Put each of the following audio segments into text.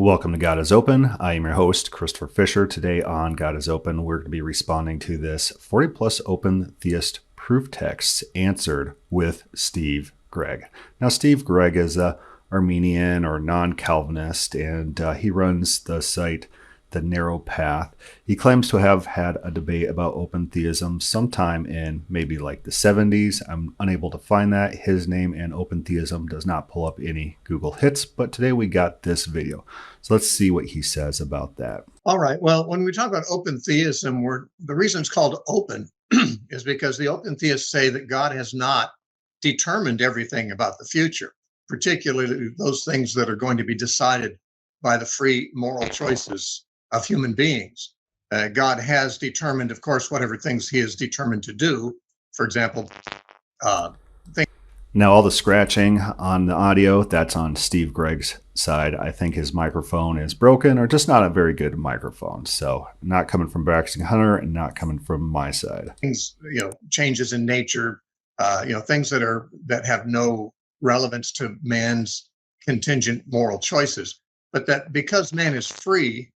Welcome to God is Open. I am your host, Christopher Fisher. Today on God is Open, we're going to be responding to this 40 plus open theist proof texts answered with Steve Gregg. Now, Steve Gregg is a Armenian or non-Calvinist, and he runs the site The Narrow Path. He claims to have had a debate about open theism sometime in maybe like the 70s. I'm unable to find that. His name and open theism does not pull up any Google hits, but today we got this video. So let's see what he says about that. All right. Well, when we talk about open theism, the reason it's called open is because the open theists say that God has not determined everything about the future, particularly those things that are going to be decided by the free moral choices of human beings. God has determined, of course, whatever things he is determined to do. For example, now all the scratching on the audio, that's on Steve Gregg's side. I think his microphone is broken or just not a very good microphone. So not coming from Braxton Hunter and not coming from my side. Things, changes in nature, things that have no relevance to man's contingent moral choices, but that because man is free,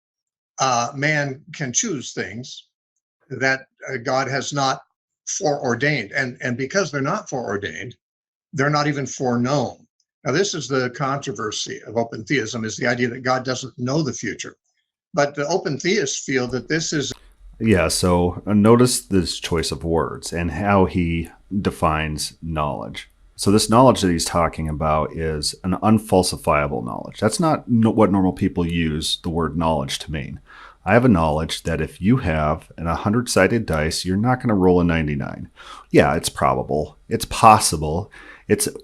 man can choose things that God has not foreordained. And because they're not foreordained, they're not even foreknown. Now, this is the controversy of open theism, is the idea that God doesn't know the future. But the open theists feel that this is... Yeah, so notice this choice of words and how he defines knowledge. So this knowledge that he's talking about is an unfalsifiable knowledge. That's not what normal people use the word knowledge to mean. I have a knowledge that if you have an 100-sided dice, you're not going to roll a 99. Yeah, it's probable. It's possible.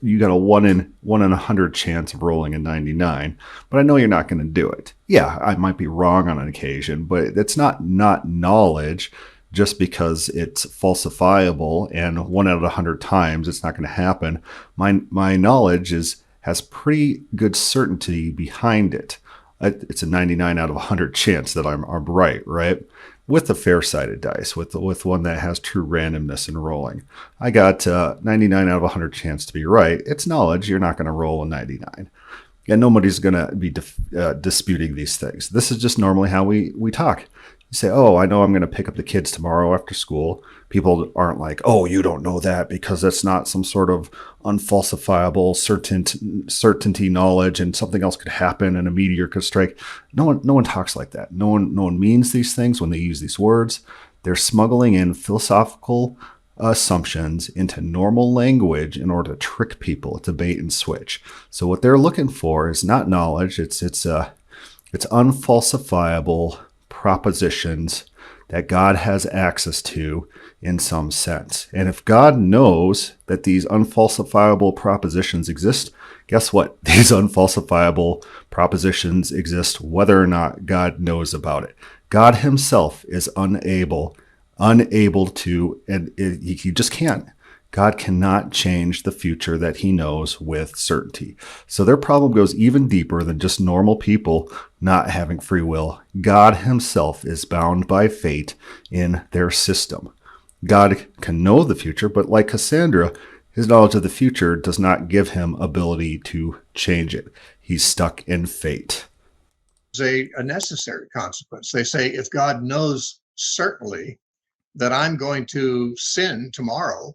You got a 1 in 100 chance of rolling a 99, but I know you're not going to do it. Yeah, I might be wrong on an occasion, but it's not knowledge just because it's falsifiable and 1 out of 100 times it's not going to happen. My knowledge has pretty good certainty behind it. It's a 99 out of 100 chance that I'm right? With the fair-sided dice, with one that has true randomness in rolling. I got 99 out of 100 chance to be right. It's knowledge. You're not going to roll a 99. And nobody's going to be disputing these things. This is just normally how we talk. You say, oh, I know I'm going to pick up the kids tomorrow after school. People aren't like, oh, you don't know that because that's not some sort of unfalsifiable certainty knowledge and something else could happen and a meteor could strike. No one talks like that. No one means these things when they use these words. They're smuggling in philosophical assumptions into normal language in order to trick people. It's a bait and switch. So what they're looking for is not knowledge. It's unfalsifiable propositions that God has access to in some sense. And if God knows that these unfalsifiable propositions exist, guess what? These unfalsifiable propositions exist whether or not God knows about it. God himself is unable to, and he just can't. God cannot change the future that he knows with certainty. So their problem goes even deeper than just normal people not having free will. God himself is bound by fate in their system. God can know the future, but like Cassandra, his knowledge of the future does not give him ability to change it. He's stuck in fate. It's a necessary consequence. They say if God knows certainly that I'm going to sin tomorrow,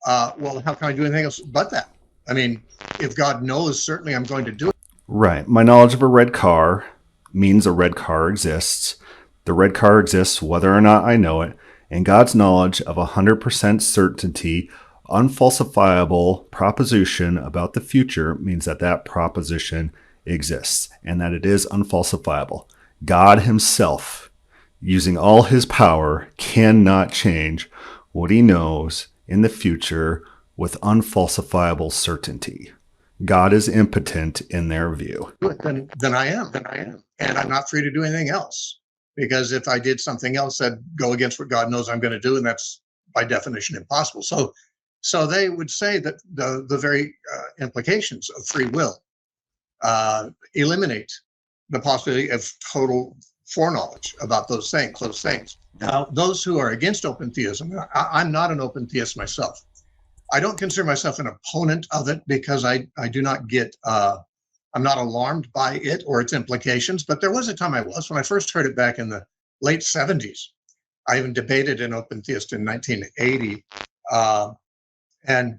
well, how can I do anything else but that? I mean, if God knows certainly I'm going to do it. Right. My knowledge of a red car means a red car exists. The red car exists whether or not I know it. And God's knowledge of 100% certainty, unfalsifiable proposition about the future means that proposition exists and that it is unfalsifiable. God himself, using all his power, cannot change what he knows in the future with unfalsifiable certainty. God is impotent in their view. Then I am. And I'm not free to do anything else. Because if I did something else that'd go against what God knows I'm going to do, and that's by definition impossible. So they would say that the very implications of free will eliminate the possibility of total foreknowledge about those things. Now, those who are against open theism, I'm not an open theist myself. I don't consider myself an opponent of it because I do not get I'm not alarmed by it or its implications, but there was a time I was. When I first heard it back in the late 70s. I even debated an open theist in 1980. And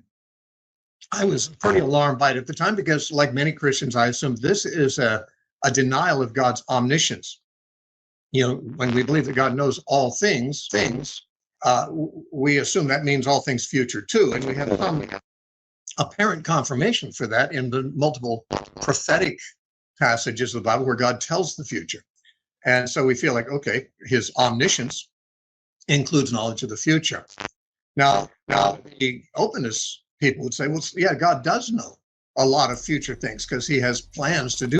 I was pretty alarmed by it at the time because, like many Christians, I assumed this is a denial of God's omniscience. You know, when we believe that God knows all things, we assume that means all things future too. And we have some apparent confirmation for that in the multiple prophetic passages of the Bible where God tells the future. And so we feel like, okay, his omniscience includes knowledge of the future. Now the openness people would say, well, yeah, God does know a lot of future things because he has plans to do.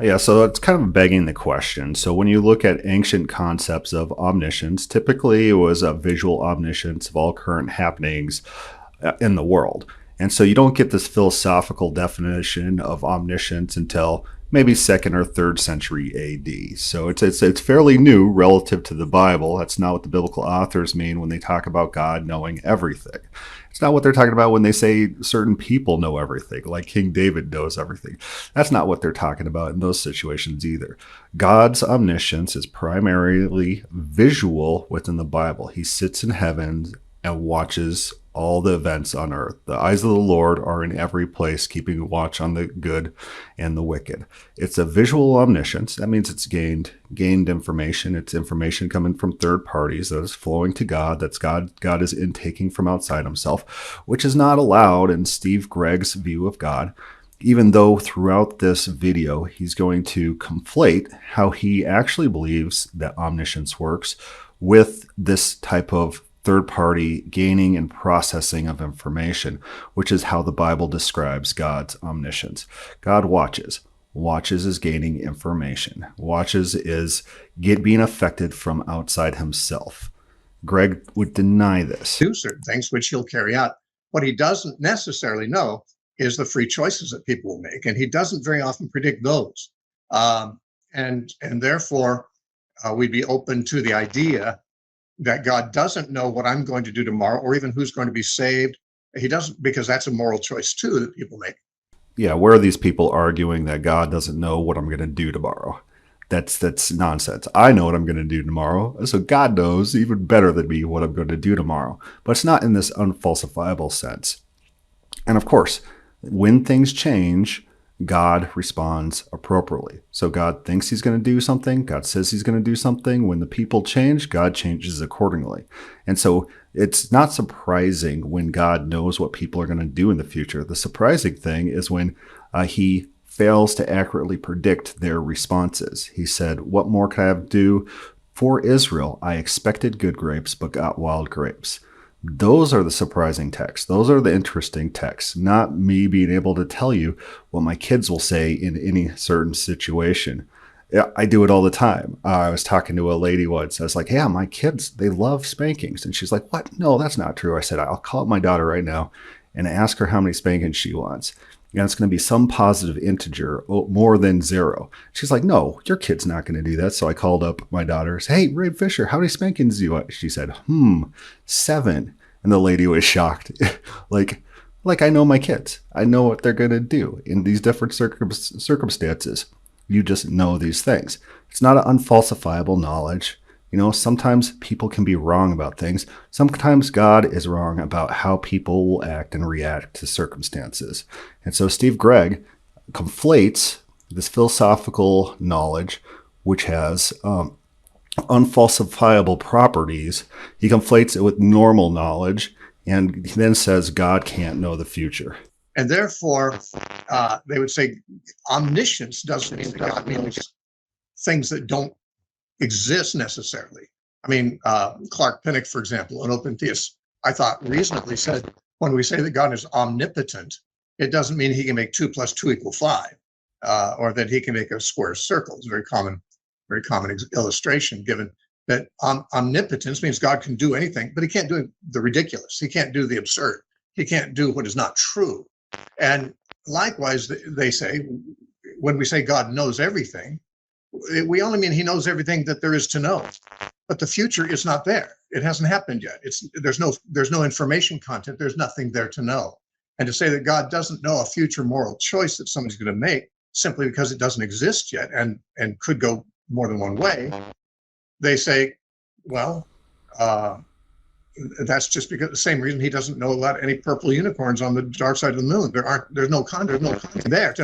Yeah, so it's kind of begging the question. So when you look at ancient concepts of omniscience, typically it was a visual omniscience of all current happenings in the world. And so you don't get this philosophical definition of omniscience until maybe 2nd or 3rd century AD. So it's fairly new relative to the Bible. That's not what the biblical authors mean when they talk about God knowing everything. It's not what they're talking about when they say certain people know everything, like King David knows everything. That's not what they're talking about in those situations either. God's omniscience is primarily visual within the Bible. He sits in heaven and watches all the events on earth. The eyes of the Lord are in every place, keeping watch on the good and the wicked. It's a visual omniscience. That means it's gained information. It's information coming from third parties that is flowing to God, that's God is intaking from outside himself, which is not allowed in Steve Gregg's view of God, even though throughout this video he's going to conflate how he actually believes that omniscience works with this type of third party gaining and processing of information, which is how the Bible describes God's omniscience. God watches. Watches is gaining information. Watches is being affected from outside himself. Gregg would deny this. Do certain things which he'll carry out. What he doesn't necessarily know is the free choices that people will make, and he doesn't very often predict those. And therefore, we'd be open to the idea that God doesn't know what I'm going to do tomorrow or even who's going to be saved. He doesn't, because that's a moral choice too that people make. Yeah, where are these people arguing that God doesn't know what I'm going to do tomorrow? That's nonsense. I know what I'm going to do tomorrow, so God knows even better than me what I'm going to do tomorrow. But it's not in this unfalsifiable sense. And of course, when things change, God responds appropriately. So God thinks he's going to do something. God says he's going to do something. When the people change, God changes accordingly. And so it's not surprising when God knows what people are going to do in the future. The surprising thing is when he fails to accurately predict their responses. He said, what more can I do for Israel? I expected good grapes, but got wild grapes. Those are the surprising texts. Those are the interesting texts, not me being able to tell you what my kids will say in any certain situation. I do it all the time. I was talking to a lady once. I was like, yeah, my kids, they love spankings. And she's like, what? No, that's not true. I said, I'll call up my daughter right now and ask her how many spankings she wants. And it's going to be some positive integer, more than 0. She's like, no, your kid's not going to do that. So I called up my daughter. Said, hey, Ray Fisher, how many spankings do you want? She said, 7. And the lady was shocked. like I know my kids. I know what they're going to do in these different circumstances. You just know these things. It's not an unfalsifiable knowledge. You know, sometimes people can be wrong about things. Sometimes God is wrong about how people will act and react to circumstances. And so Steve Gregg conflates this philosophical knowledge, which has unfalsifiable properties. He conflates it with normal knowledge, and he then says God can't know the future. And therefore, they would say omniscience doesn't mean that God knows things that don't exist necessarily. I mean, Clark Pinnock, for example, an open theist, I thought reasonably said, when we say that God is omnipotent, it doesn't mean he can make 2 + 2 = 5, or that he can make a square circle. It's a very common illustration, given that omnipotence means God can do anything, but he can't do the ridiculous. He can't do the absurd. He can't do what is not true. And likewise, they say, when we say God knows everything, we only mean he knows everything that there is to know, but the future is not there. It hasn't happened yet. There's no information content. There's nothing there to know. And to say that God doesn't know a future moral choice that somebody's going to make simply because it doesn't exist yet and could go more than one way, they say, well, that's just because the same reason he doesn't know about any purple unicorns on the dark side of the moon. There's no content there.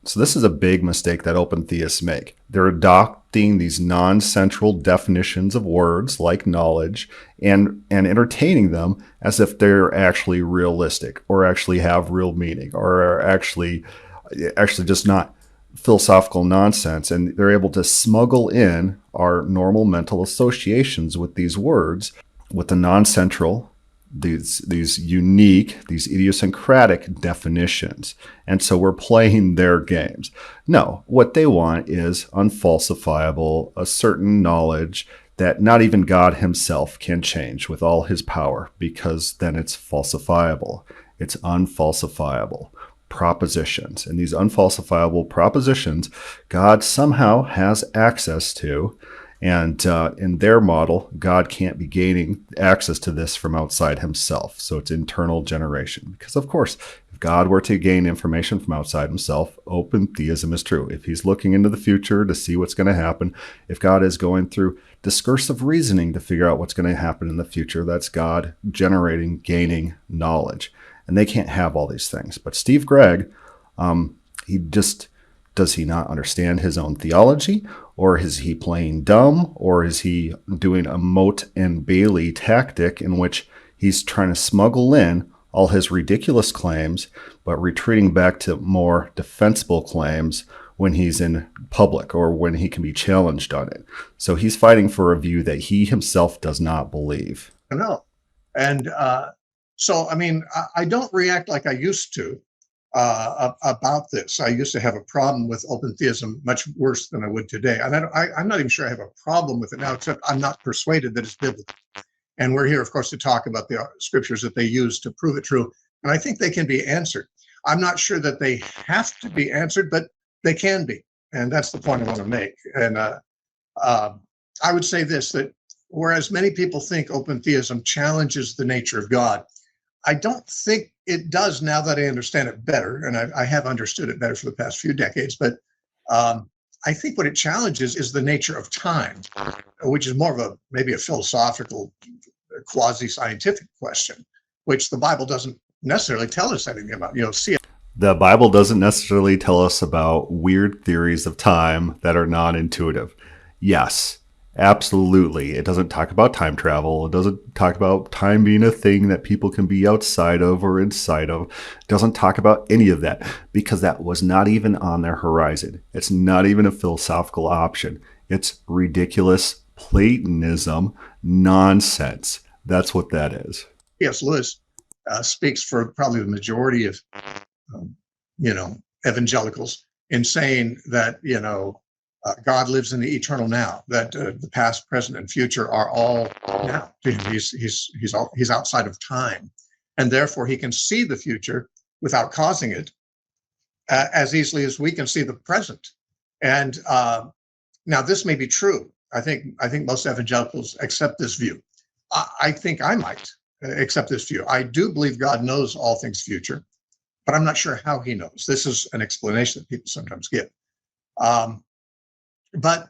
So this is a big mistake that open theists make. They're adopting these non-central definitions of words like knowledge and entertaining them as if they're actually realistic or actually have real meaning or are actually just not philosophical nonsense. And they're able to smuggle in our normal mental associations with these words, with the non-central, these unique, these idiosyncratic definitions. And so we're playing their games. No, what they want is unfalsifiable, a certain knowledge that not even God himself can change with all his power, because then it's falsifiable. It's unfalsifiable propositions. And these unfalsifiable propositions, God somehow has access to. And in their model, God can't be gaining access to this from outside himself. So it's internal generation. Because, of course, if God were to gain information from outside himself, open theism is true. If he's looking into the future to see what's going to happen, if God is going through discursive reasoning to figure out what's going to happen in the future, that's God generating, gaining knowledge. And they can't have all these things. But Steve Gregg, does he not understand his own theology? Or is he playing dumb? Or is he doing a Moat and Bailey tactic in which he's trying to smuggle in all his ridiculous claims, but retreating back to more defensible claims when he's in public or when he can be challenged on it? So he's fighting for a view that he himself does not believe. No. And so, I mean, I don't react like I used to. About this. I used to have a problem with open theism much worse than I would today. And I'm not even sure I have a problem with it now, except I'm not persuaded that it's biblical. And we're here, of course, to talk about the scriptures that they use to prove it true. And I think they can be answered. I'm not sure that they have to be answered, but they can be. And that's the point I want to make. And I would say this, that whereas many people think open theism challenges the nature of God, I don't think it does now that I understand it better, and I have understood it better for the past few decades. But I think what it challenges is the nature of time, which is more of maybe a philosophical, quasi-scientific question, which the Bible doesn't necessarily tell us anything about. The Bible doesn't necessarily tell us about weird theories of time that are non-intuitive. Yes. Absolutely. It doesn't talk about time travel. It doesn't talk about time being a thing that people can be outside of or inside of. It doesn't talk about any of that because that was not even on their horizon. It's not even a philosophical option. It's ridiculous Platonism nonsense. That's what that is. C.S. Lewis speaks for probably the majority of, evangelicals in saying that, God lives in the eternal now, that the past, present, and future are all now. He's outside of time. And therefore, he can see the future without causing it as easily as we can see the present. And now this may be true. I think most evangelicals accept this view. I think I might accept this view. I do believe God knows all things future, but I'm not sure how he knows. This is an explanation that people sometimes give. But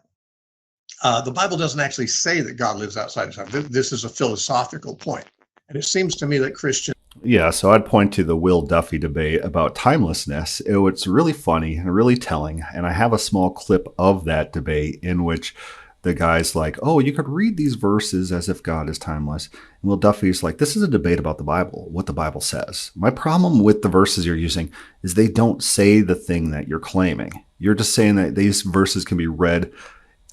the Bible doesn't actually say that God lives outside of time. This is a philosophical point. And it seems to me that Christians... Yeah, so I'd point to the Will Duffy debate about timelessness. It's really funny and really telling. And I have a small clip of that debate in which the guy's like, oh, you could read these verses as if God is timeless. And Will Duffy's like, this is a debate about the Bible, what the Bible says. My problem with the verses you're using is they don't say the thing that you're claiming. You're just saying that these verses can be read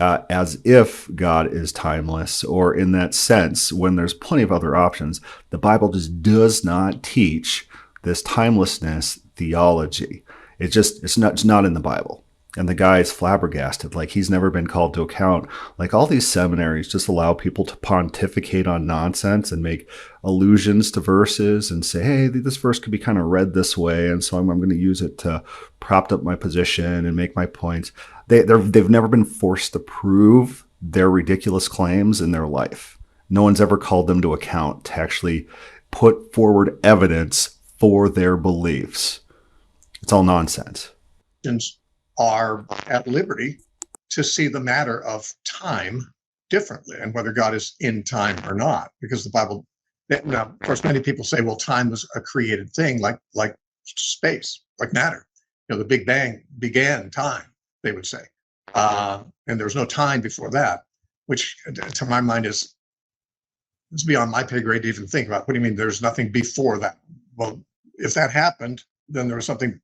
as if God is timeless, or in that sense, when there's plenty of other options. The Bible just does not teach this timelessness theology. It's not in the Bible. And the guy is flabbergasted, like he's never been called to account. Like all these seminaries just allow people to pontificate on nonsense and make allusions to verses and say, hey, this verse could be kind of read this way, and so I'm going to use it to prop up my position and make my points. They've never been forced to prove their ridiculous claims in their life. No one's ever called them to account to actually put forward evidence for their beliefs. It's all nonsense. are at liberty to see the matter of time differently, and whether God is in time or not, because the Bible. Now, of course, many people say, well, time was a created thing, like space, like matter. The Big Bang began time, they would say, and there was no time before that, which, to my mind, is beyond my pay grade to even think about. What do you mean? There's nothing before that? Well, if that happened, then there was something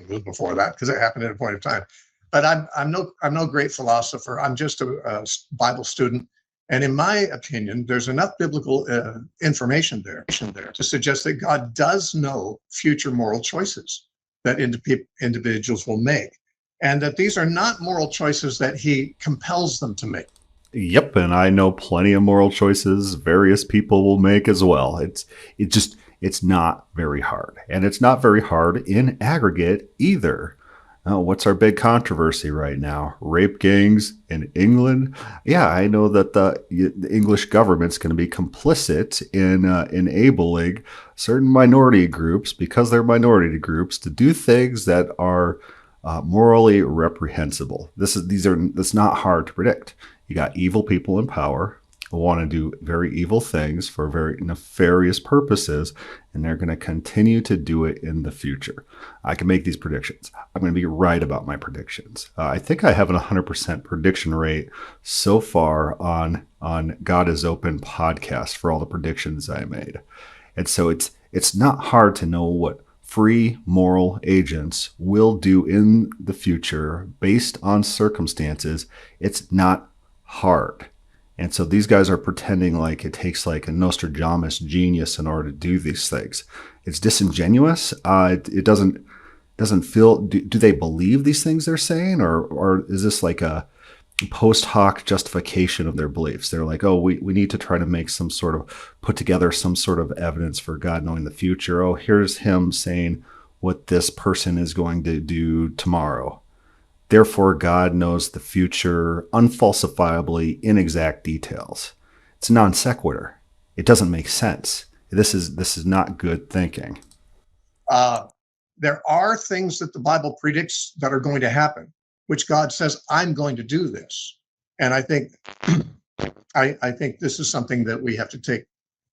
was before that, because it happened at a point of time. But I'm no great philosopher. I'm just a Bible student. And in my opinion, there's enough biblical information there to suggest that God does know future moral choices that individuals will make, and that these are not moral choices that he compels them to make. Yep, and I know plenty of moral choices various people will make as well. It's not very hard, and it's not very hard in aggregate either. What's our big controversy right now? Rape gangs in England? Yeah, I know that the English government's going to be complicit in enabling certain minority groups, because they're minority groups, to do things that are morally reprehensible. That's not hard to predict. You got evil people in power who want to do very evil things for very nefarious purposes, and they're going to continue to do it in the future. I can make these predictions. I'm going to be right about my predictions. I think I have an 100% prediction rate so far on God is Open podcast for all the predictions I made. And so it's not hard to know what free moral agents will do in the future based on circumstances. It's not hard. And so these guys are pretending like it takes like a Nostradamus genius in order to do these things. It's disingenuous. It doesn't feel. Do they believe these things they're saying, or is this like a post hoc justification of their beliefs? They're like, oh, we need to try to make some sort of put together some sort of evidence for God knowing the future. Oh, here's him saying what this person is going to do tomorrow. Therefore, God knows the future unfalsifiably in exact details. It's non sequitur. It doesn't make sense. This is not good thinking. There are things that the Bible predicts that are going to happen, which God says, I'm going to do this. And I think I think this is something that we have to take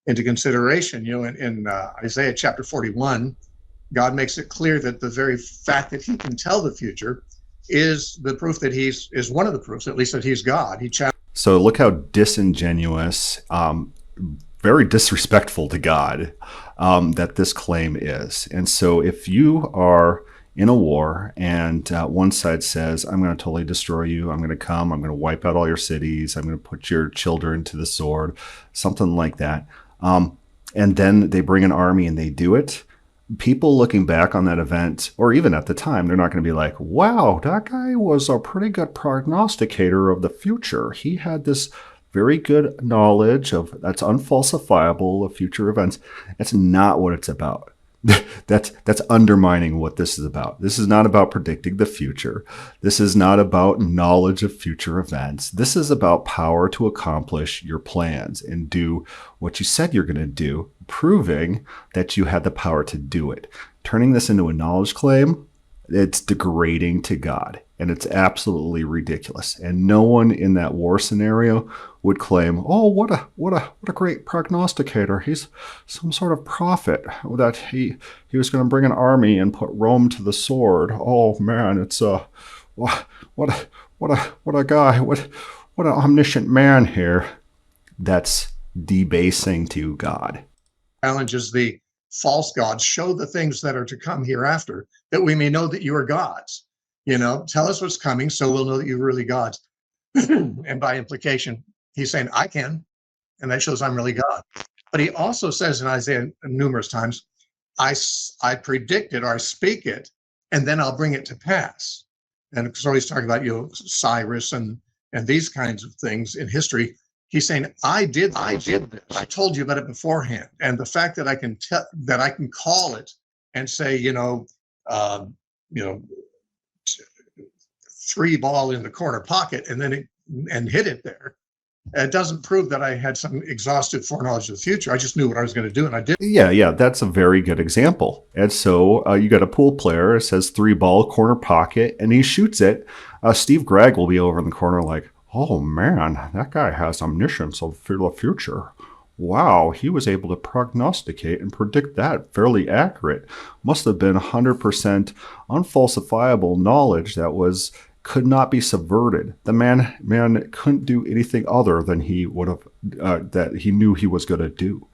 into consideration. In Isaiah chapter 41, God makes it clear that the very fact that he can tell the future is the proof that is one of the proofs, at least, that he's God. So look how disingenuous, very disrespectful to God, that this claim is. And so if you are in a war and one side says, I'm going to totally destroy you, I'm going to I'm going to wipe out all your cities, I'm going to put your children to the sword, something like that, and then they bring an army and they do it, people looking back on that event, or even at the time, they're not going to be like, wow, that guy was a pretty good prognosticator of the future. He had this very good knowledge of that's unfalsifiable of future events. That's not what it's about. That's undermining what this is about. This is not about predicting the future. This is not about knowledge of future events. This is about power to accomplish your plans and do what you said you're going to do, proving that you had the power to do it. Turning this into a knowledge claim, it's degrading to God, and it's absolutely ridiculous. And no one in that war scenario would claim, "Oh, what a great prognosticator! He's some sort of prophet that he was going to bring an army and put Rome to the sword." Oh man, it's what a guy! What an omniscient man here. That's debasing to God. Challenges the false gods, show the things that are to come hereafter, that we may know that you are gods. Tell us what's coming so we'll know that you're really gods. And by implication, he's saying, I can, and that shows I'm really God. But he also says in Isaiah numerous times, I predict it or I speak it, and then I'll bring it to pass. And so he's talking about, Cyrus and these kinds of things in history. He's saying, I did this. I told you about it beforehand. And the fact that I can call it and say, free ball in the corner pocket, and then and hit it there. It doesn't prove that I had some exhaustive foreknowledge of the future. I just knew what I was going to do, and I did. Yeah, that's a very good example. And so you got a pool player, it says 3-ball, corner pocket, and he shoots it. Steve Gregg will be over in the corner like, oh man, that guy has omniscience of the future. Wow, he was able to prognosticate and predict that fairly accurate. Must have been 100% unfalsifiable knowledge that could not be subverted. The man couldn't do anything other than he would have that he knew he was going to do.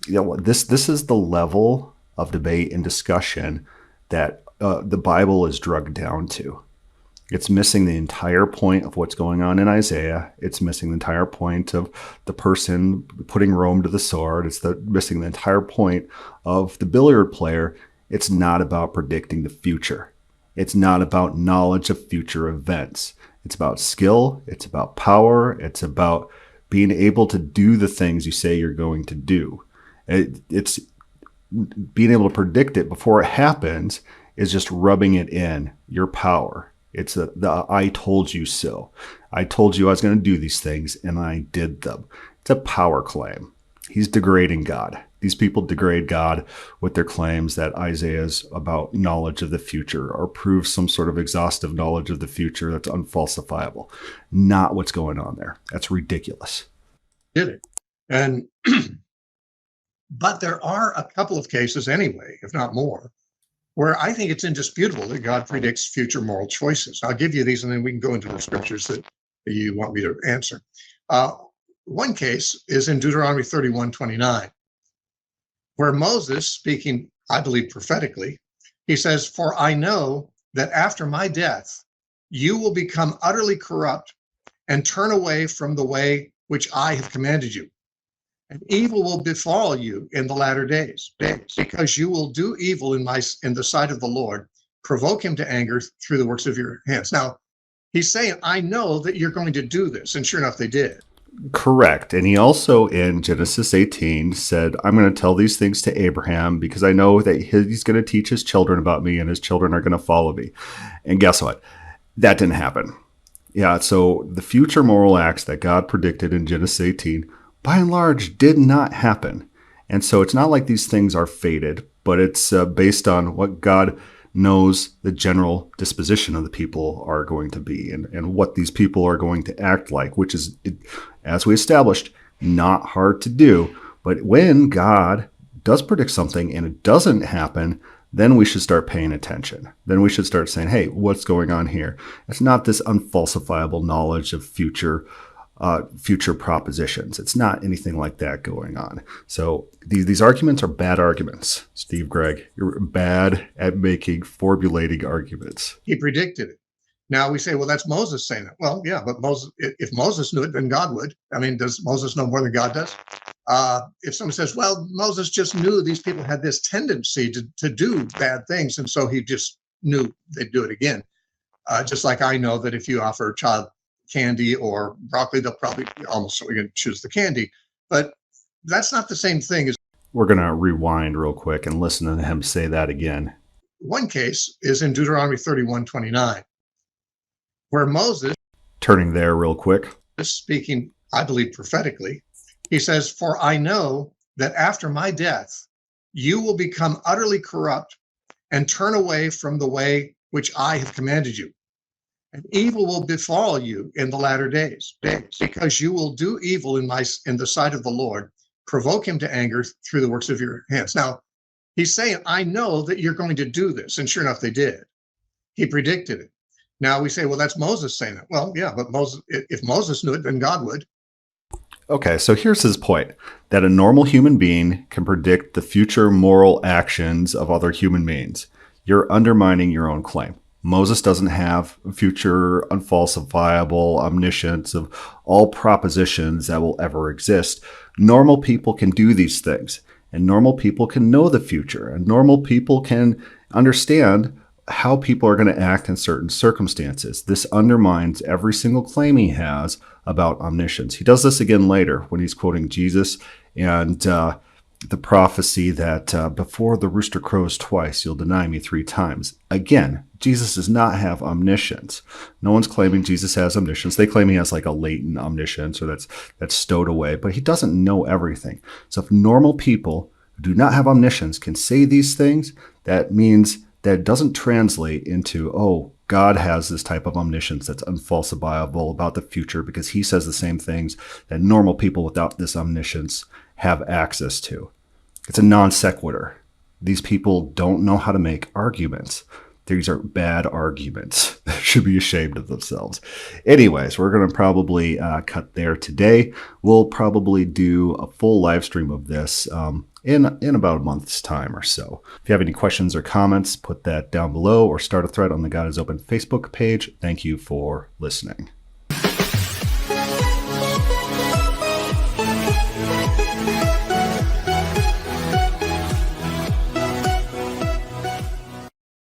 This is the level of debate and discussion that the Bible is drugged down to. It's missing the entire point of what's going on in Isaiah. It's missing the entire point of the person putting Rome to the sword. It's missing the entire point of the billiard player. It's not about predicting the future. It's not about knowledge of future events. It's about skill. It's about power. It's about being able to do the things you say you're going to do. It's being able to predict it before it happens is just rubbing it in your power. It's the I told you so. I told you I was going to do these things, and I did them. It's a power claim. He's degrading God. These people degrade God with their claims that Isaiah's about knowledge of the future or proves some sort of exhaustive knowledge of the future that's unfalsifiable. Not what's going on there. That's ridiculous. Did it. And but there are a couple of cases anyway, if not more, where I think it's indisputable that God predicts future moral choices. I'll give you these, and then we can go into the scriptures that you want me to answer. One case is in Deuteronomy 31:29, where Moses, speaking, I believe, prophetically, he says, "For I know that after my death, you will become utterly corrupt and turn away from the way which I have commanded you. And evil will befall you in the latter days, because you will do evil in the sight of the Lord, provoke him to anger through the works of your hands." Now, he's saying, I know that you're going to do this. And sure enough, they did. Correct. And he also in Genesis 18 said, I'm going to tell these things to Abraham because I know that he's going to teach his children about me and his children are going to follow me. And guess what? That didn't happen. Yeah, so the future moral acts that God predicted in Genesis 18 by and large, did not happen. And so it's not like these things are fated, but it's based on what God knows the general disposition of the people are going to be and what these people are going to act like, which is, as we established, not hard to do. But when God does predict something and it doesn't happen, then we should start paying attention. Then we should start saying, hey, what's going on here? It's not this unfalsifiable knowledge of future propositions. It's not anything like that going on. So these arguments are bad arguments. Steve Gregg, you're bad at formulating arguments. He predicted it. Now we say, well, that's Moses saying that. Well, yeah, but Moses, if Moses knew it, then God would. I mean, does Moses know more than God does? If someone says, well, Moses just knew these people had this tendency to do bad things, and so he just knew they'd do it again. Just like I know that if you offer a child candy or broccoli, they'll probably almost going to choose the candy. But that's not the same thing as. We're going to rewind real quick and listen to him say that again. One case is in Deuteronomy 31:29, where Moses, turning there real quick, speaking, I believe, prophetically, he says, "For I know that after my death, you will become utterly corrupt and turn away from the way which I have commanded you. And evil will befall you in the latter days, because you will do evil in the sight of the Lord, provoke him to anger through the works of your hands." Now, he's saying, I know that you're going to do this. And sure enough, they did. He predicted it. Now we say, well, that's Moses saying that. Well, yeah, but if Moses knew it, then God would. Okay, so here's his point, that a normal human being can predict the future moral actions of other human beings. You're undermining your own claim. Moses doesn't have future unfalsifiable omniscience of all propositions that will ever exist. Normal people can do these things, and normal people can know the future, and normal people can understand how people are going to act in certain circumstances. This undermines every single claim he has about omniscience. He does this again later when he's quoting Jesus and the prophecy that before the rooster crows twice, you'll deny me 3 times. Again, Jesus does not have omniscience. No one's claiming Jesus has omniscience. They claim he has like a latent omniscience, or that's stowed away, but he doesn't know everything. So if normal people who do not have omniscience can say these things, that means that doesn't translate into, oh, God has this type of omniscience that's unfalsifiable about the future because he says the same things that normal people without this omniscience have access to. It's a non sequitur. These people don't know how to make arguments. These are bad arguments. They should be ashamed of themselves. Anyways, we're going to probably cut there today. We'll probably do a full live stream of this in about a month's time or so. If you have any questions or comments, put that down below or start a thread on the God is Open Facebook page. Thank you for listening.